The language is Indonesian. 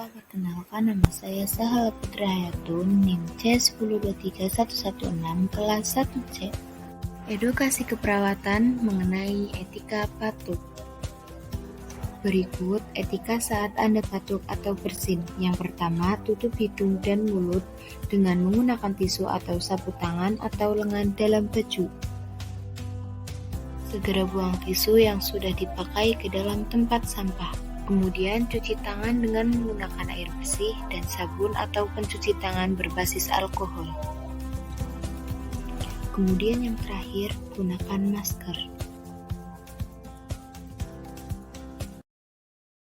Perkenalkan, nama saya Sahala Putri Hayatun, NIM C10231116, kelas 1C. Edukasi keperawatan mengenai etika batuk. Berikut etika saat Anda batuk atau bersin. Yang pertama, tutup hidung dan mulut dengan menggunakan tisu atau sapu tangan atau lengan dalam baju. Segera buang tisu yang sudah dipakai ke dalam tempat sampah. Kemudian cuci tangan dengan menggunakan air bersih dan sabun atau pencuci tangan berbasis alkohol. Kemudian yang terakhir, gunakan masker.